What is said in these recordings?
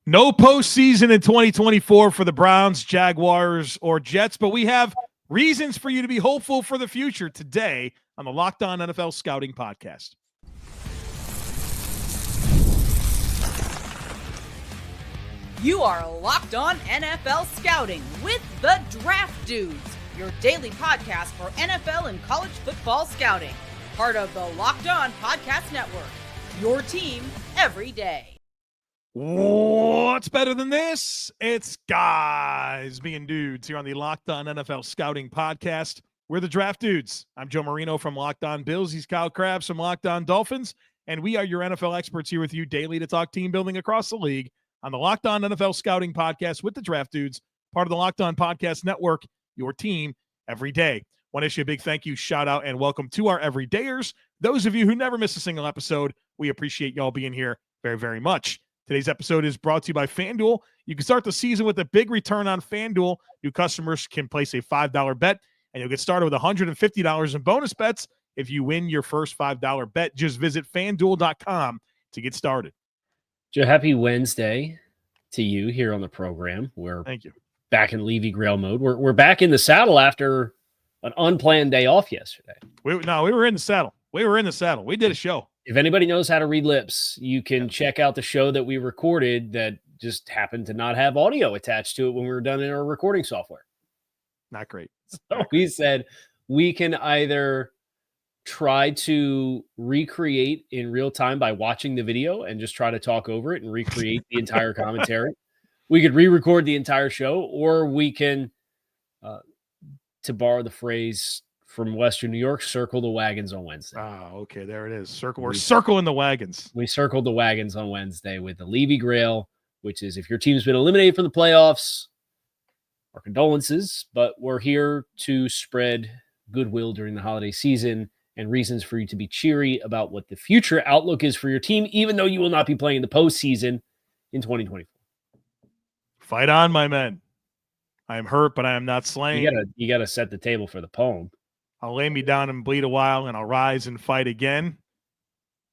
No postseason in 2024 for the Browns, Jaguars, or Jets, but we have reasons for you to be hopeful for the future today on the Locked On NFL Scouting Podcast. You are Locked On NFL Scouting with the Draft Dudes, your daily podcast for NFL and college football scouting. Part of the Locked On Podcast Network, your team every day. What's better than this? It's guys being dudes here on the Locked On NFL Scouting Podcast. We're the Draft Dudes. I'm Joe Marino from Locked On Bills. He's Kyle Krabs from Locked On Dolphins. And we are your NFL experts here with you daily to talk team building across the league on the Locked On NFL Scouting Podcast with the Draft Dudes, part of the Locked On Podcast Network, your team every day. Want to issue a big thank you, shout out, and welcome to our everydayers. Those of you who never miss a single episode, we appreciate y'all being here very, very much. Today's episode is brought to you by FanDuel. You can start the season with a big return on FanDuel. New customers can place a $5 bet, and you'll get started with $150 in bonus bets if you win your first $5 bet. Just visit FanDuel.com to get started. Joe, happy Wednesday to you here on the program. Thank you. Back in Levy Grail mode. We're back in the saddle after an unplanned day off yesterday. We were in the saddle. We did a show. If anybody knows how to read lips, you can check out the show that we recorded that just happened to not have audio attached to it when we were done in our recording software. Not great. So we said we can either try to recreate in real time by watching the video and just try to talk over it and recreate the entire commentary. We could re-record the entire show, or we can, to borrow the phrase from Western New York, circle the wagons on Wednesday. Oh, okay. There it is. We're circling the wagons. We circled the wagons on Wednesday with the Levy Grail, which is if your team's been eliminated from the playoffs, our condolences, but we're here to spread goodwill during the holiday season and reasons for you to be cheery about what the future outlook is for your team, even though you will not be playing the postseason in 2024. Fight on, my men. I am hurt, but I am not slain. You gotta set the table for the poem. I'll lay me down and bleed a while, and I'll rise and fight again.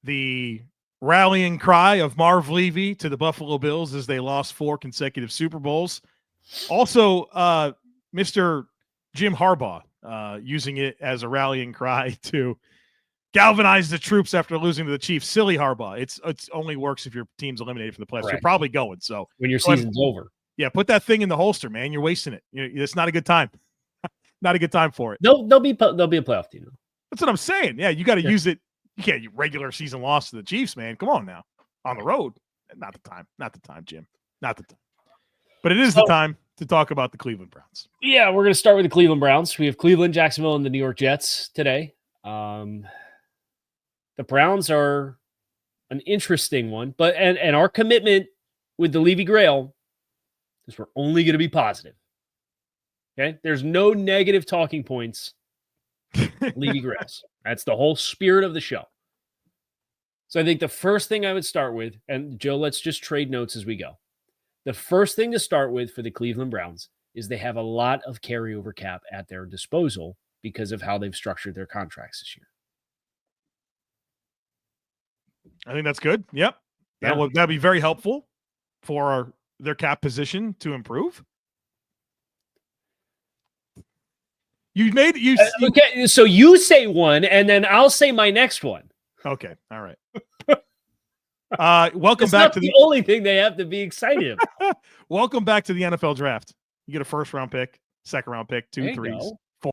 The rallying cry of Marv Levy to the Buffalo Bills as they lost 4 consecutive Super Bowls. Also, Mr. Jim Harbaugh using it as a rallying cry to galvanize the troops after losing to the Chiefs. Silly Harbaugh. It's only works if your team's eliminated from the playoffs. Right. You're probably going. So when your season's over. Yeah, put that thing in the holster, man. You're wasting it. It's not a good time. Not a good time for it. They'll be a playoff team. That's what I'm saying. Yeah, you got to use it. You can't regular season loss to the Chiefs, man. Come on now. On the road. Not the time. Not the time, Jim. Not the time. But it is the time to talk about the Cleveland Browns. Yeah, we're going to start with the Cleveland Browns. We have Cleveland, Jacksonville, and the New York Jets today. The Browns are an interesting one, but and our commitment with the Levy Grail is we're only going to be positive. Okay, there's no negative talking points. Levy Grails. That's the whole spirit of the show. So I think the first thing I would start with, and Joe, let's just trade notes as we go. The first thing to start with for the Cleveland Browns is they have a lot of carryover cap at their disposal because of how they've structured their contracts this year. I think that's good. Yep. That'd be very helpful for their cap position to improve. Okay, so you say one, and then I'll say my next one. Okay, all right. Welcome it's back not to the only thing they have to be excited about. Welcome back to the NFL draft. You get a first round pick, second round pick, 2 3s, 4,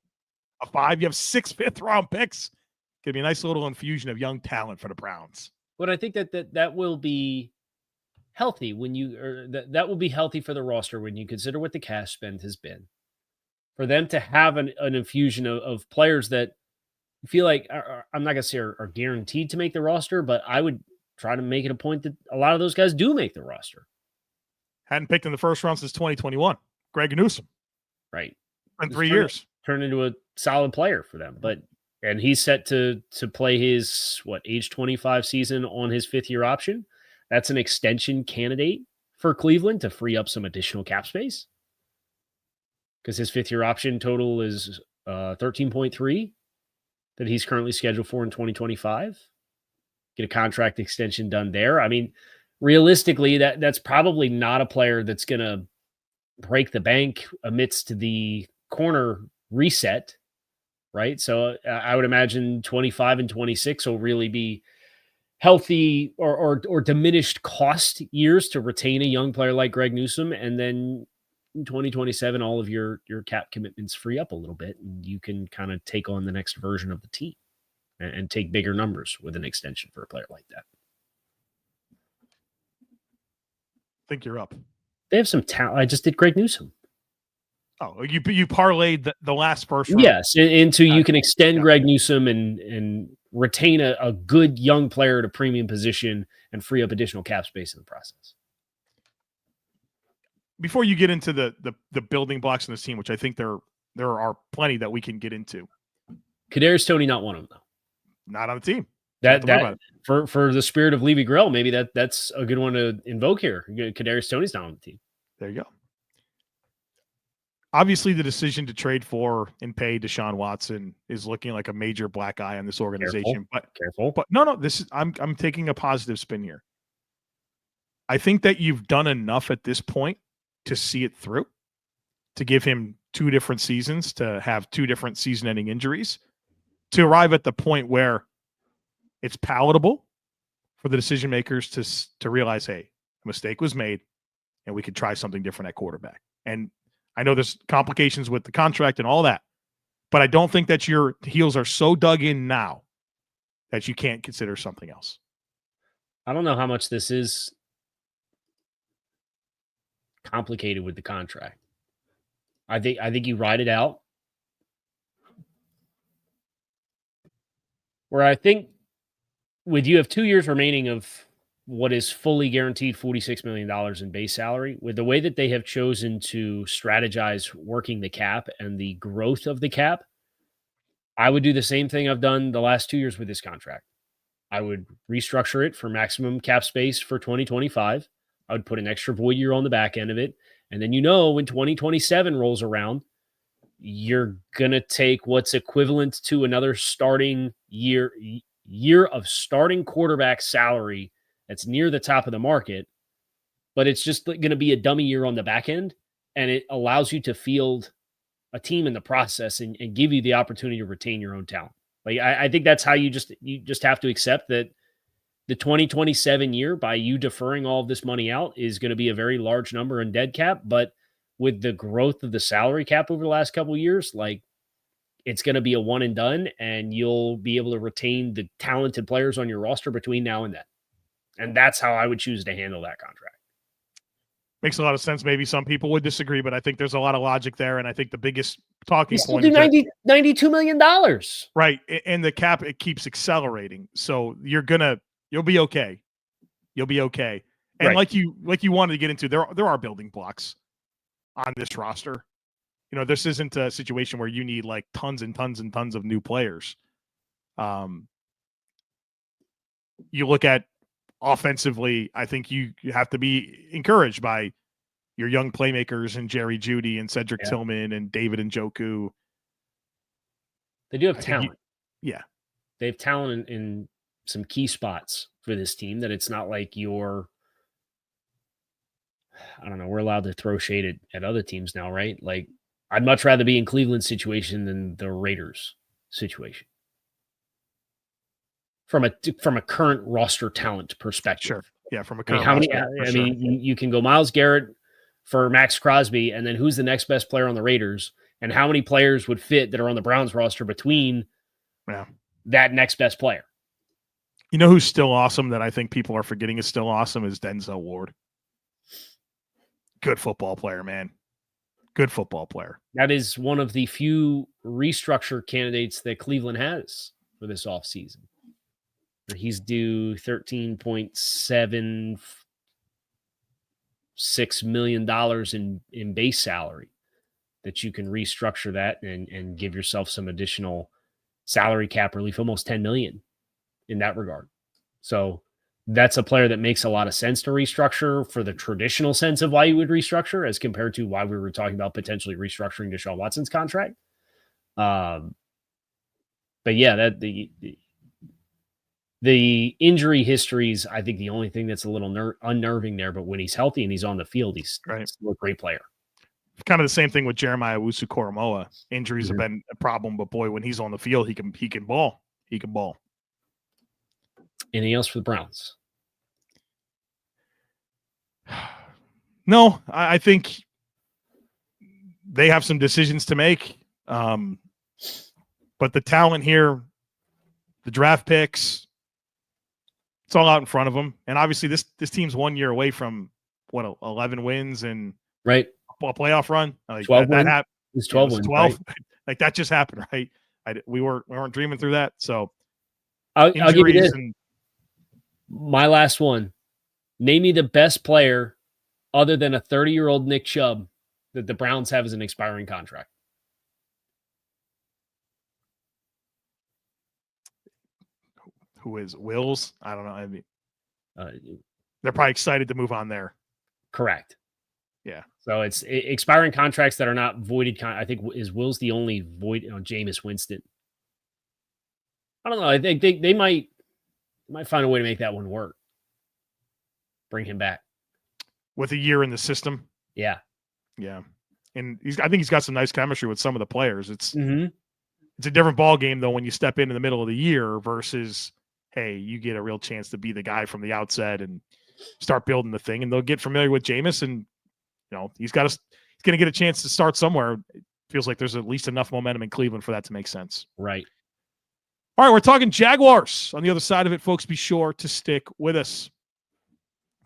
a 5. You have 6 fifth-round picks. Could be a nice little infusion of young talent for the Browns. But I think that will be healthy that will be healthy for the roster when you consider what the cash spend has been. For them to have an infusion of players that feel like I'm not going to say are guaranteed to make the roster, but I would try to make it a point that a lot of those guys do make the roster. Hadn't picked in the first round since 2021. Greg Newsome. Right. In 3 years. Turned into a solid player for them. And he's set to play his, age 25 season on his 5th-year option. That's an extension candidate for Cleveland to free up some additional cap space. Because his 5th-year option total is 13.3 that he's currently scheduled for in 2025. Get a contract extension done there. I mean, realistically, that's probably not a player that's going to break the bank amidst the corner reset, right? So I would imagine 25 and 26 will really be healthy or diminished cost years to retain a young player like Greg Newsome, and then in 2027, all of your cap commitments free up a little bit, and you can kind of take on the next version of the team and take bigger numbers with an extension for a player like that. I think you're up. They have some talent. I just did Greg Newsome. Oh, you parlayed the last first round. Yes, into you can extend Greg Newsome and retain a good young player at a premium position and free up additional cap space in the process. Before you get into the building blocks in this team, which I think there are plenty that we can get into. Kadarius Toney, not one of them, though. Not on the team. That for the spirit of Levy Grell, maybe that's a good one to invoke here. Kadarius Toney's not on the team. There you go. Obviously, the decision to trade for and pay Deshaun Watson is looking like a major black eye on this organization. Careful. But no, I'm taking a positive spin here. I think that you've done enough at this point to see it through, to give him 2 different seasons, to have 2 different season-ending injuries, to arrive at the point where it's palatable for the decision makers to realize, hey, a mistake was made, and we could try something different at quarterback. And I know there's complications with the contract and all that, but I don't think that your heels are so dug in now that you can't consider something else. I don't know how much this is complicated with the contract. I think you ride it out. Where I think with you have 2 years remaining of what is fully guaranteed $46 million in base salary, with the way that they have chosen to strategize working the cap and the growth of the cap, I would do the same thing I've done the last 2 years with this contract. I would restructure it for maximum cap space for 2025. I would put an extra void year on the back end of it. And then, when 2027 rolls around, you're going to take what's equivalent to another starting year of starting quarterback salary that's near the top of the market, but it's just going to be a dummy year on the back end, and it allows you to field a team in the process and give you the opportunity to retain your own talent. Like I think that's how you just have to accept that the 2027 year, by you deferring all of this money out, is going to be a very large number in dead cap, but with the growth of the salary cap over the last couple of years, like it's going to be a one and done, and you'll be able to retain the talented players on your roster between now and then. And that's how I would choose to handle that contract. Makes a lot of sense. Maybe some people would disagree, but I think there's a lot of logic there. And I think the biggest talking point is $92 million. Right. And the cap, it keeps accelerating. So you'll be okay. You'll be okay. And right. like you wanted to get into, there are building blocks on this roster. This isn't a situation where you need like tons and tons and tons of new players. You look at offensively, I think you have to be encouraged by your young playmakers and Jerry Jeudy and Cedric Tillman and David Njoku. They do have talent. They have talent in some key spots for this team, that it's not like we're allowed to throw shade at other teams now, right? Like, I'd much rather be in Cleveland's situation than the Raiders' situation. From a current roster talent perspective. Sure. Yeah, from a current you can go Myles Garrett for Max Crosby, and then who's the next best player on the Raiders, and how many players would fit that are on the Browns roster between that next best player? You know who's still awesome that I think people are forgetting is still awesome is Denzel Ward. Good football player, man. Good football player. That is one of the few restructure candidates that Cleveland has for this offseason. He's due $13.76 million in base salary, that you can restructure that and give yourself some additional salary cap relief, almost $10 million in that regard. So that's a player that makes a lot of sense to restructure for the traditional sense of why you would restructure, as compared to why we were talking about potentially restructuring Deshaun Watson's contract. But yeah, The injury history is, I think, the only thing that's a little unnerving there. But when he's healthy and he's on the field, he's Right. still a great player. Kind of the same thing with Jeremiah Owusu-Koramoah. Injuries have been a problem, but boy, when he's on the field, he can ball. He can ball. Anything else for the Browns? No, I think they have some decisions to make. But the talent here, the draft picks, it's all out in front of them. And obviously this team's 1 year away from 11 wins and right a playoff run. Like 12 that happened. It's 12 wins. 12. Right? Like that just happened, right? We weren't dreaming through that. So I'll give you this. And my last one. Name me the best player other than a 30-year-old Nick Chubb that the Browns have as an expiring contract. who is Wills? I don't know. I mean, Uh, they're probably excited to move on there. Correct. Yeah. So it's expiring contracts that are not voided. I think is Wills the only void. Jameis Winston. I don't know. I think they might find a way to make that one work. Bring him back with a year in the system. Yeah. Yeah. And I think he's got some nice chemistry with some of the players. It's Mm-hmm. a different ball game though when you step in the middle of the year versus, hey, you get a real chance to be the guy from the outset and start building the thing. And they'll get familiar with Jameis, and he's going to get a chance to start somewhere. It feels like there's at least enough momentum in Cleveland for that to make sense. Right. All right, we're talking Jaguars. On the other side of it, folks, be sure to stick with us.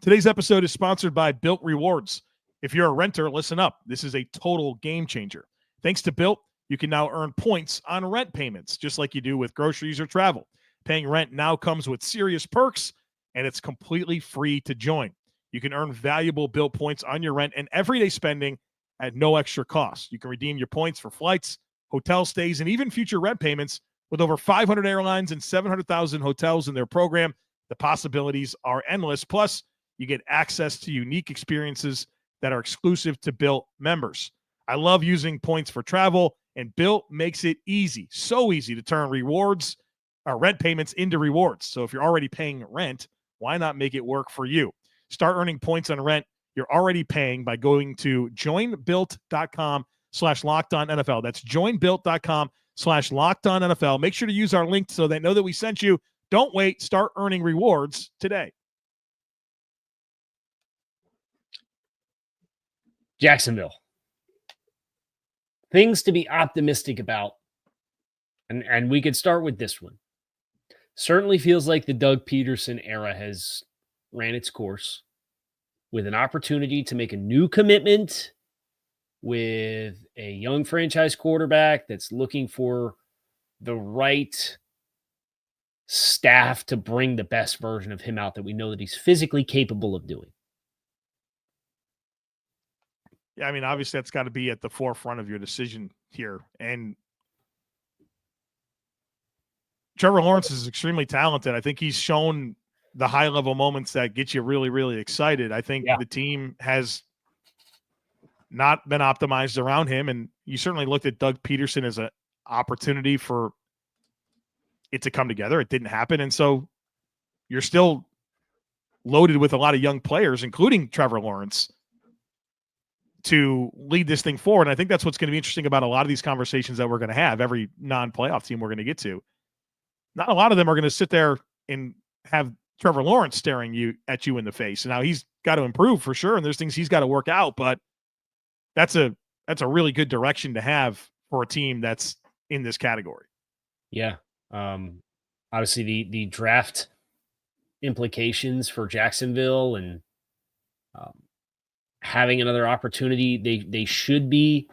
Today's episode is sponsored by Built Rewards. If you're a renter, listen up. This is a total game changer. Thanks to Built, you can now earn points on rent payments, just like you do with groceries or travel. Paying rent now comes with serious perks, and it's completely free to join. You can earn valuable Built points on your rent and everyday spending at no extra cost. You can redeem your points for flights, hotel stays, and even future rent payments. With over 500 airlines and 700,000 hotels in their program, the possibilities are endless. Plus, you get access to unique experiences that are exclusive to Built members. I love using points for travel, and Built makes it easy, so easy to turn rewards or rent payments into rewards. So if you're already paying rent, why not make it work for you? Start earning points on rent you're already paying by going to joinbuilt.com/LockedOnNFL. That's joinbuilt.com/LockedOnNFL. Make sure to use our link so they know that we sent you. Don't wait. Start earning rewards today. Jacksonville. Things to be optimistic about. And we could start with this one. Certainly feels like the Doug Peterson era has ran its course with an opportunity to make a new commitment with a young franchise quarterback that's looking for the right staff to bring the best version of him out that we know that he's physically capable of doing. Yeah, I mean, obviously that's got to be at the forefront of your decision here. And Trevor Lawrence is extremely talented. I think he's shown the high-level moments that get you really, really excited. I think the team has not been optimized around him, and you certainly looked at Doug Peterson as an opportunity for it to come together. It didn't happen, and so you're still loaded with a lot of young players, including Trevor Lawrence, to lead this thing forward. And I think that's what's going to be interesting about a lot of these conversations that we're going to have, every non-playoff team we're going to get to. Not a lot of them are going to sit there and have Trevor Lawrence staring at you in the face. And now he's got to improve for sure, and there's things he's got to work out, but that's a really good direction to have for a team that's in this category. Yeah. Obviously the draft implications for Jacksonville and having another opportunity, they should be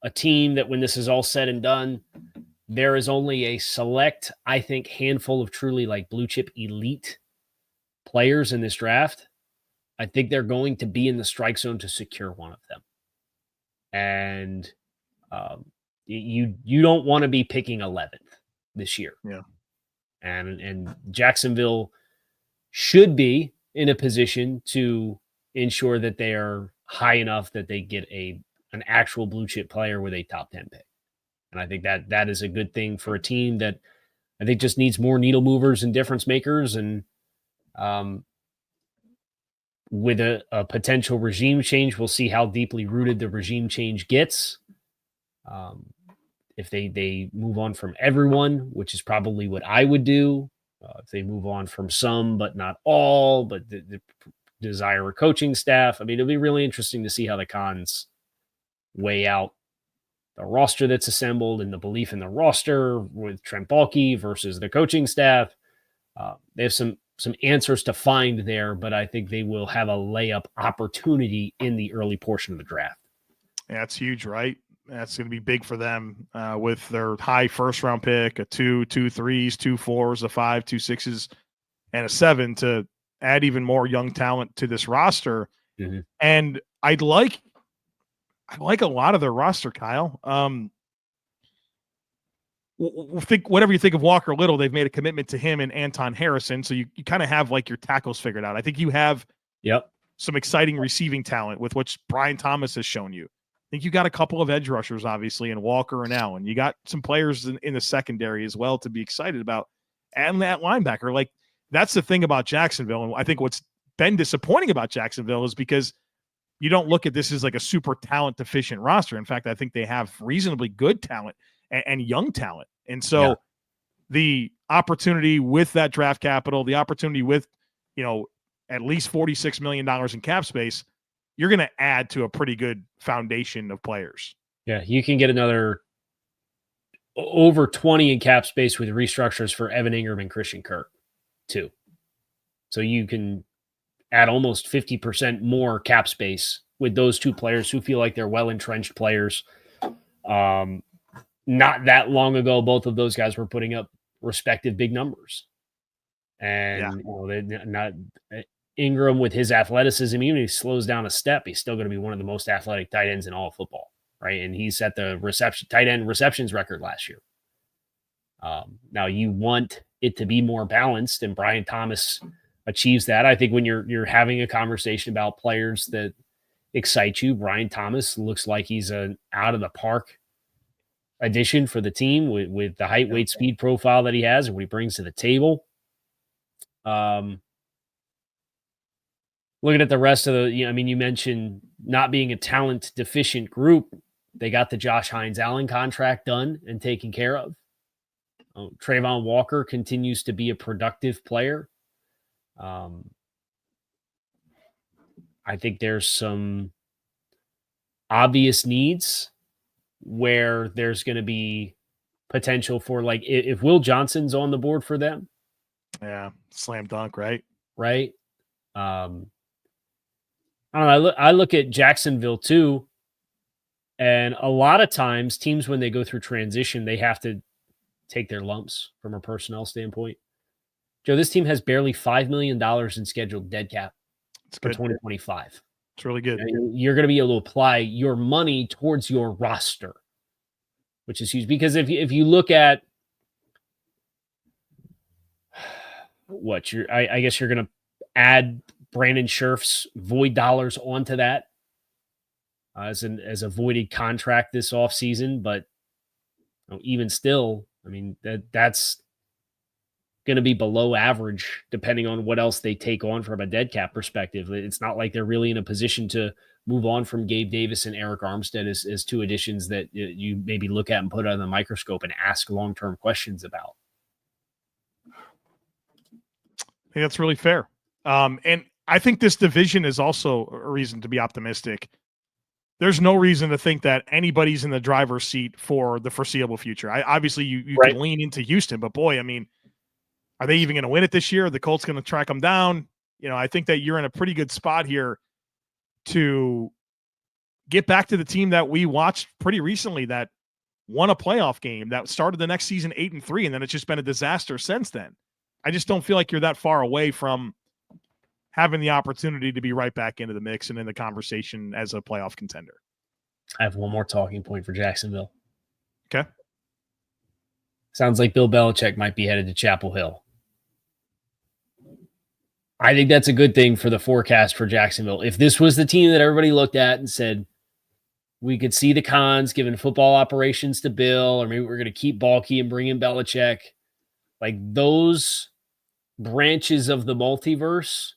a team that when this is all said and done, there is only a select, I think, handful of truly like blue chip elite players in this draft. I think they're going to be in the strike zone to secure one of them. And you don't want to be picking 11th this year. Yeah. And Jacksonville should be in a position to ensure that they are high enough that they get an actual blue chip player with a top 10 pick. And I think that is a good thing for a team that, I think just needs more needle movers and difference makers. And with a potential regime change, we'll see how deeply rooted the regime change gets. If they move on from everyone, which is probably what I would do. If they move on from some, but not all, but the desire a coaching staff. I mean, it'll be really interesting to see how the Cons weigh out the roster that's assembled and the belief in the roster with Trent Baalke versus the coaching staff. They have some answers to find there, but I think they will have a layup opportunity in the early portion of the draft. Yeah, that's huge, right? That's going to be big for them with their high first-round pick, a 2, 2 3s, 2 4s, a 5, 2 6s, and a 7 to add even more young talent to this roster. Mm-hmm. And I like a lot of their roster, Kyle. Think whatever you think of Walker Little, they've made a commitment to him and Anton Harrison, so you kind of have like your tackles figured out. I think you have some exciting receiving talent with which Brian Thomas has shown you. I think you got a couple of edge rushers, obviously, in Walker and Allen. You got some players in the secondary as well to be excited about. And that linebacker, like, that's the thing about Jacksonville. And I think what's been disappointing about Jacksonville is because you don't look at this as like a super talent deficient roster. In fact, I think they have reasonably good talent and young talent. And so the opportunity with that draft capital, the opportunity with, at least $46 million in cap space, you're going to add to a pretty good foundation of players. Yeah, you can get another over 20 in cap space with restructures for Evan Ingram and Christian Kirk, too. So you can add almost 50% more cap space with those two players who feel like they're well-entrenched players. Not that long ago, both of those guys were putting up respective big numbers. And Ingram, with his athleticism, even if he slows down a step, he's still going to be one of the most athletic tight ends in all of football, right? And he set the tight end receptions record last year. Now you want it to be more balanced, and Brian Thomas achieves that. I think when you're having a conversation about players that excite you, Brian Thomas looks like he's an out of the park addition for the team with the height, weight, speed profile that he has and what he brings to the table. Looking at the rest of you mentioned not being a talent deficient group. They got the Josh Hines Allen contract done and taken care of. Trayvon Walker continues to be a productive player. I think there's some obvious needs where there's going to be potential for, like, if Will Johnson's on the board for them. Yeah, slam dunk, right? Right. I don't know. I look at Jacksonville too, and a lot of times teams, when they go through transition, they have to take their lumps from a personnel standpoint. Joe, this team has barely $5 million in scheduled dead cap for 2025. It's really good. You're going to be able to apply your money towards your roster, which is huge. Because if you look at I guess you're going to add Brandon Scherf's void dollars onto that as a voided contract this offseason. But even still, I mean, that's going to be below average depending on what else they take on from a dead cap perspective. It's not like they're really in a position to move on from Gabe Davis and Eric Armstead as two additions that you maybe look at and put under the microscope and ask long-term questions about. I think that's really fair. And I think this division is also a reason to be optimistic. There's no reason to think that anybody's in the driver's seat for the foreseeable future. Obviously, you can lean into Houston, but boy, I mean, are they even going to win it this year? Are the Colts going to track them down? I think that you're in a pretty good spot here to get back to the team that we watched pretty recently that won a playoff game, that started the next season 8-3, and then it's just been a disaster since then. I just don't feel like you're that far away from having the opportunity to be right back into the mix and in the conversation as a playoff contender. I have one more talking point for Jacksonville. Okay. Sounds like Bill Belichick might be headed to Chapel Hill. I think that's a good thing for the forecast for Jacksonville. If this was the team that everybody looked at and said, we could see the cons giving football operations to Bill, or maybe we're going to keep Baalke and bring in Belichick, Like those branches of the multiverse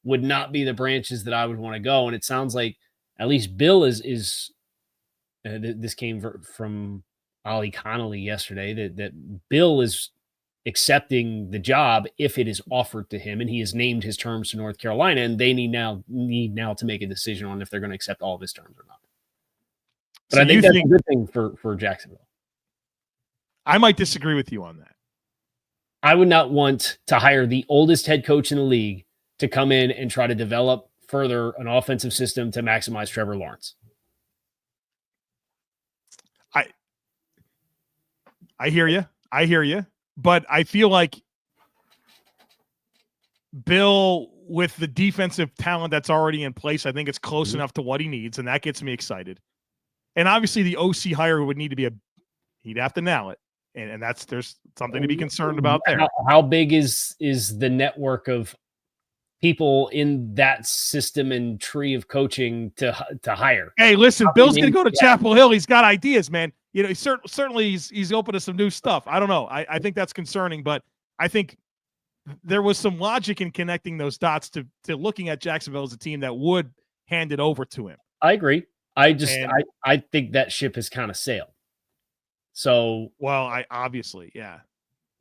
would not be the branches that I would want to go. And it sounds like at least Bill is this came from Ollie Connolly yesterday, that Bill is accepting the job if it is offered to him, and he has named his terms to North Carolina, and they need now to make a decision on if they're going to accept all of his terms or not. But So I think that's a good thing for Jacksonville. I might disagree with you on that. I would not want to hire the oldest head coach in the league to come in and try to develop further an offensive system to maximize Trevor Lawrence. I hear you. But I feel like Bill, with the defensive talent that's already in place, I think it's close enough to what he needs, and that gets me excited. And obviously the OC hire would need to be he'd have to nail it. And there's something to be concerned about there. How big is the network of people in that system and tree of coaching to hire? Hey, listen, Bill's going to go to Chapel Hill. He's got ideas, man. You know, certainly he's open to some new stuff. I don't know. I think that's concerning, but I think there was some logic in connecting those dots to looking at Jacksonville as a team that would hand it over to him. I agree. I think that ship has kind of sailed. So, well, I obviously, yeah.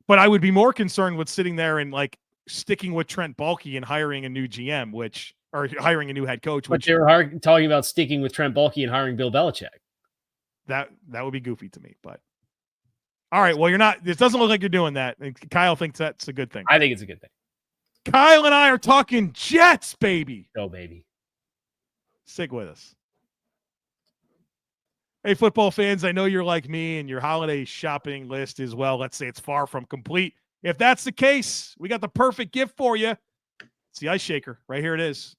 But I would be more concerned with sitting there and like sticking with Trent Baalke and hiring a new GM, or hiring a new head coach. But they're talking about sticking with Trent Baalke and hiring Bill Belichick. That would be goofy to me, but all right. Well, you're not. It doesn't look like you're doing that. And Kyle thinks that's a good thing. I think it's a good thing. Kyle and I are talking Jets, baby. Go, baby. Stick with us. Hey, football fans, I know you're like me and your holiday shopping list is, well, let's say it's far from complete. If that's the case, we got the perfect gift for you. It's the Ice Shaker. Right here it is.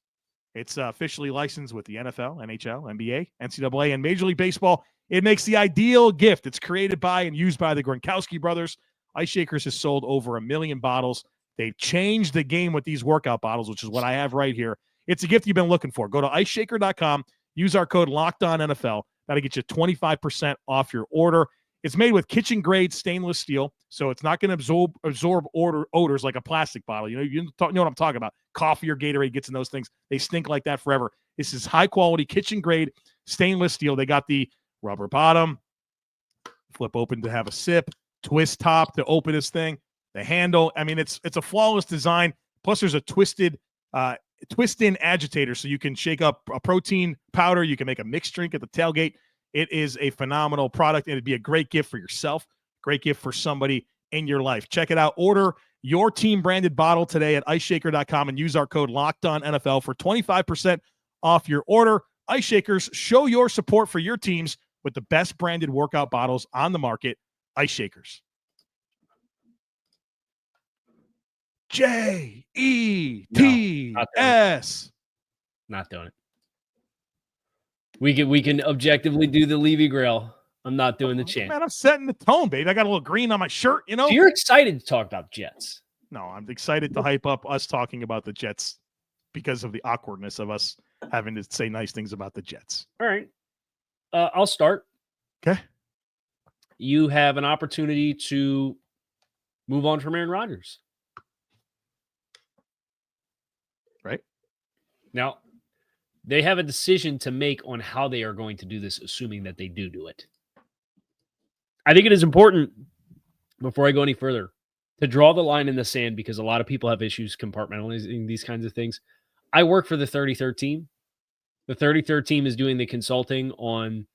It's officially licensed with the NFL, NHL, NBA, NCAA, and Major League Baseball. It makes the ideal gift. It's created by and used by the Gronkowski brothers. Ice Shakers has sold over 1 million bottles. They've changed the game with these workout bottles, which is what I have right here. It's a gift you've been looking for. Go to iceshaker.com. Use our code LOCKEDONNFL. That'll get you 25% off your order. It's made with kitchen-grade stainless steel, so it's not going to absorb odors like a plastic bottle. You know what I'm talking about. Coffee or Gatorade gets in those things. They stink like that forever. This is high-quality kitchen-grade stainless steel. They got the rubber bottom, flip open to have a sip, twist top to open this thing, the handle. I mean, it's a flawless design. Plus, there's a twist-in agitator, so you can shake up a protein powder. You can make a mixed drink at the tailgate. It is a phenomenal product, and it'd be a great gift for yourself, great gift for somebody in your life. Check it out. Order your team-branded bottle today at iceshaker.com and use our code LOCKEDONNFL for 25% off your order. Ice Shakers, show your support for your teams with the best branded workout bottles on the market. Ice Shakers. Jets. Not doing it. We can objectively do the Levy Grail. I'm not doing the chant. Man, I'm setting the tone, baby. I got a little green on my shirt, you know. So you're excited to talk about Jets. No, I'm excited to hype up us talking about the Jets because of the awkwardness of us having to say nice things about the Jets. All right. I'll start. Okay. You have an opportunity to move on from Aaron Rodgers. Right. Now, they have a decision to make on how they are going to do this, assuming that they do it. I think it is important, before I go any further, to draw the line in the sand, because a lot of people have issues compartmentalizing these kinds of things. I work for the 33rd team. The 33rd team is doing the consulting on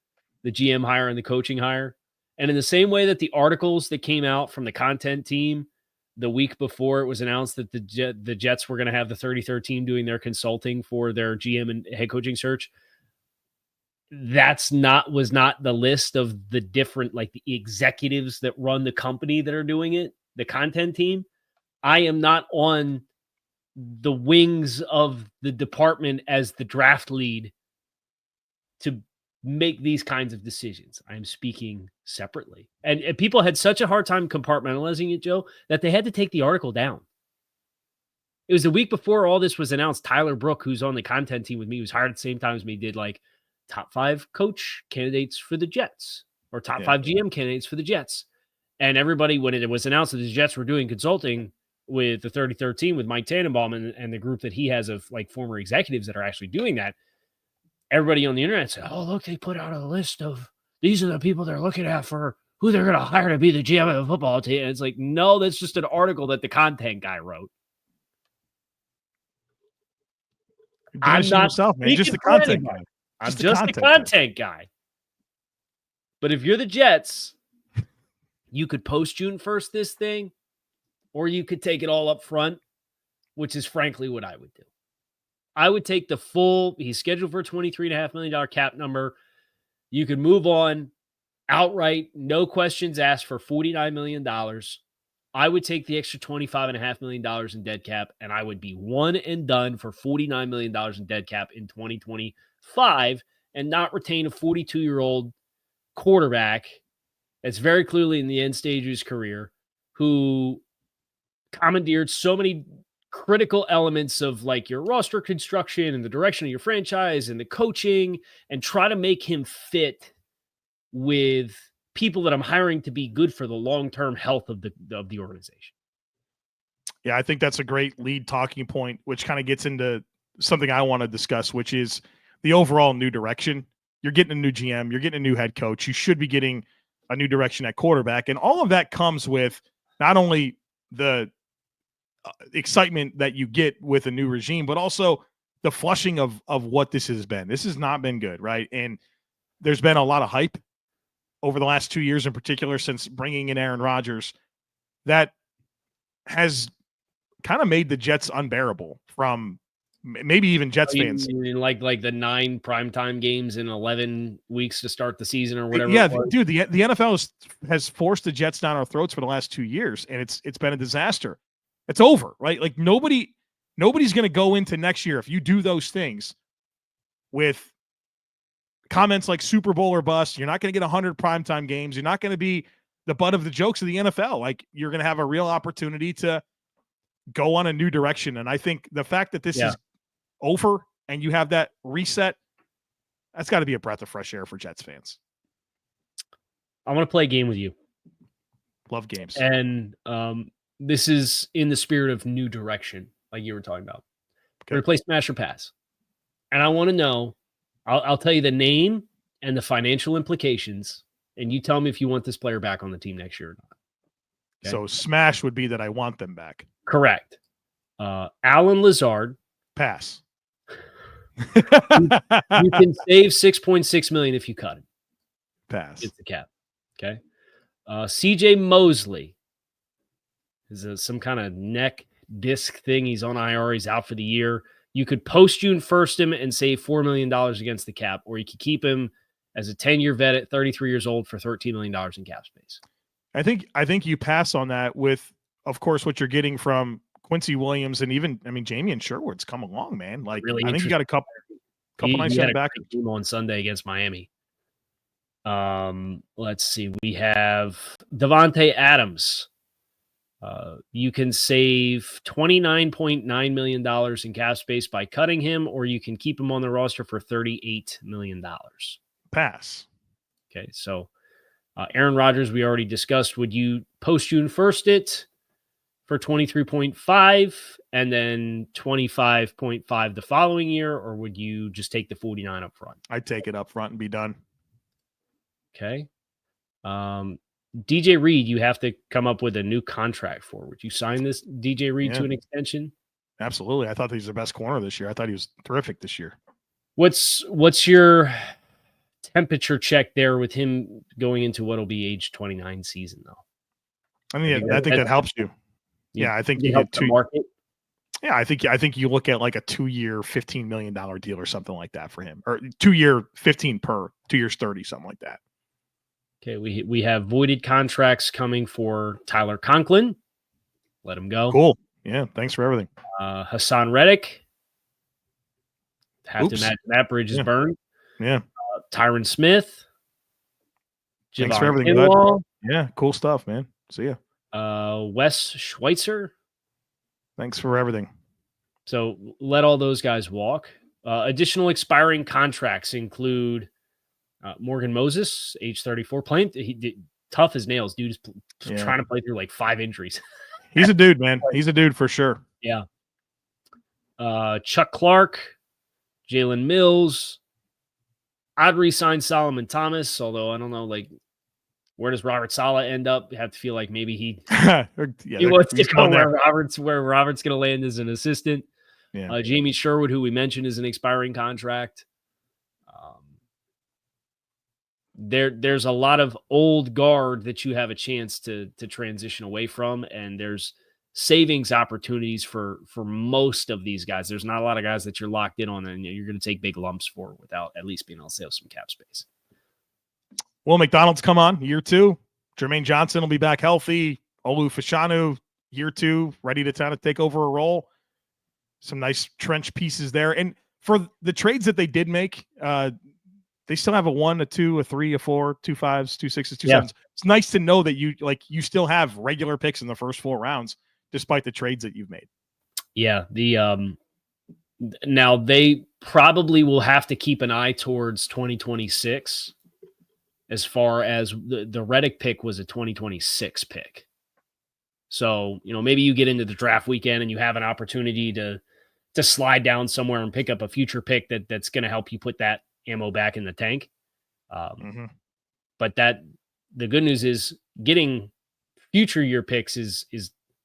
the GM hire and the coaching hire. And in the same way that the articles that came out from the content team the week before it was announced that the Jets were going to have the 33rd team doing their consulting for their GM and head coaching search, was not the list of the different, like, the executives that run the company that are doing it, the content team. I am not on the wings of the department as the draft lead to make these kinds of decisions. I'm speaking separately. And people had such a hard time compartmentalizing it, Joe, that they had to take the article down. It was the week before all this was announced. Tyler Brook, who's on the content team with me, was hired at the same time as me, did like top 5 coach candidates for the Jets, or top 5 GM candidates for the Jets. And everybody, when it was announced that the Jets were doing consulting with the 33rd team, with Mike Tannenbaum and the group that he has of like former executives that are actually doing that, everybody on the internet said, oh, look, they put out a list of these are the people they're looking at for who they're going to hire to be the GM of the football team. And it's like, no, that's just an article that the content guy wrote. I'm not yourself, man. Just the content guy. I'm just the content guy. But if you're the Jets, you could post June 1st this thing, or you could take it all up front, which is frankly what I would do. I would take the full, he's scheduled for a $23.5 million cap number. You could move on outright, no questions asked for $49 million. I would take the extra $25.5 million in dead cap, and I would be one and done for $49 million in dead cap in 2025 and not retain a 42-year-old quarterback that's very clearly in the end stage of his career, who commandeered so many critical elements of like your roster construction and the direction of your franchise and the coaching, and try to make him fit with people that I'm hiring to be good for the long-term health of the organization. Yeah, I think that's a great lead talking point, which kind of gets into something I want to discuss, which is the overall new direction. You're getting a new GM, you're getting a new head coach. You should be getting a new direction at quarterback. And all of that comes with not only the excitement that you get with a new regime, but also the flushing of what this has been. This has not been good, right? And there's been a lot of hype over the last 2 years in particular since bringing in Aaron Rodgers that has kind of made the Jets unbearable from maybe even Jets fans. Like the 9 primetime games in 11 weeks to start the season or whatever. Yeah, dude, the NFL has forced the Jets down our throats for the last 2 years, and it's been a disaster. It's over, right? Like nobody's going to go into next year if you do those things with comments like Super Bowl or bust. You're not going to get 100 primetime games. You're not going to be the butt of the jokes of the NFL. Like you're going to have a real opportunity to go on a new direction. And I think the fact that this is over and you have that reset, that's got to be a breath of fresh air for Jets fans. I want to play a game with you. Love games. And this is in the spirit of new direction, like you were talking about. Okay. We're going to play Smash or Pass. And I want to know, I'll tell you the name and the financial implications, and you tell me if you want this player back on the team next year or not. Okay? So Smash would be that I want them back. Correct. Alan Lazard. Pass. You can save $6.6 million if you cut him. Pass. It's the cap. Okay. CJ Mosley is some kind of neck disc thing. He's on IR. He's out for the year. You could post June 1st him and save $4 million against the cap, or you could keep him as a 10-year vet at 33 years old for $13 million in cap space. I think you pass on that with, of course, what you're getting from Quincy Williams and even, Jamie Sherwood's come along, man. Like, really, I think you got a couple nice young back game on Sunday against Miami. Let's see. We have Devontae Adams. You can save $29.9 million in cap space by cutting him, or you can keep him on the roster for $38 million. Pass. Okay, so Aaron Rodgers, we already discussed. Would you post June 1st it for 23.5 and then 25.5 the following year, or would you just take the 49 up front? I'd take it up front and be done. Okay. DJ Reed, you have to come up with a new contract for. Would you sign this DJ Reed to an extension? Absolutely. I thought he was the best corner this year. I thought he was terrific this year. What's your temperature check there with him going into what'll be age 29 season, though? I think that helps you. Yeah, I think you get the market. Yeah, I think you look at like a 2-year, $15 million deal or something like that for him, or 2-year, 15 per, 2 years, 30, something like that. Okay, we have voided contracts coming for Tyler Conklin. Let him go. Cool. Yeah, thanks for everything. Hassan Reddick. Have to imagine that bridge is burned. Yeah. Tyron Smith. Thanks for everything, bud. Yeah, cool stuff, man. See ya. Wes Schweitzer. Thanks for everything. So let all those guys walk. Additional expiring contracts include Morgan Moses, age 34, playing. tough as nails. Dude is trying to play through like 5 injuries. He's a dude, man. He's a dude for sure. Yeah. Chuck Clark, Jalen Mills. I'd re-sign Solomon Thomas, although I don't know, like, where does Robert Saleh end up? You have to feel like maybe he wants to go where Robert's going to land as an assistant. Yeah. Jamie Sherwood, who we mentioned, is an expiring contract. There's a lot of old guard that you have a chance to transition away from, and there's savings opportunities for most of these guys. There's not a lot of guys that you're locked in on and you're going to take big lumps for without at least being able to save some cap space. Will McDonald's come on year 2. Jermaine Johnson will be back healthy. Olu Fashanu, year 2, ready to kind of take over a role. Some nice trench pieces there. And for the trades that they did make, they still have a 1, a 2, a 3, a 4, 2 5s, 2 6s, 2 7s. It's nice to know that you still have regular picks in the first 4 rounds, despite the trades that you've made. Yeah. Now they probably will have to keep an eye towards 2026 as far as the Reddick pick was a 2026 pick. So, maybe you get into the draft weekend and you have an opportunity to slide down somewhere and pick up a future pick that's going to help you put that ammo back in the tank. But the good news is getting future year picks is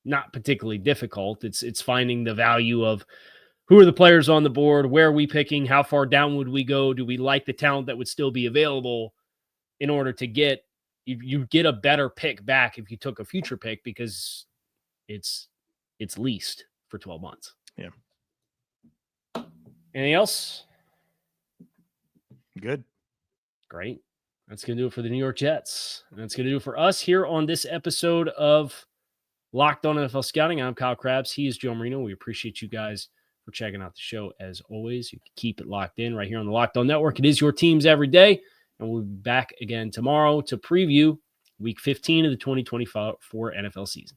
not particularly difficult. It's finding the value of who are the players on the board, where are we picking, how far down would we go, do we like the talent that would still be available in order to get you get a better pick back if you took a future pick because it's leased for 12 months. Yeah. Anything else? Good. Great. That's going to do it for the New York Jets. And that's going to do it for us here on this episode of Locked On NFL Scouting. I'm Kyle Krabs. He is Joe Marino. We appreciate you guys for checking out the show as always. You can keep it locked in right here on the Locked On Network. It is your teams every day. And we'll be back again tomorrow to preview Week 15 of the 2024 NFL season.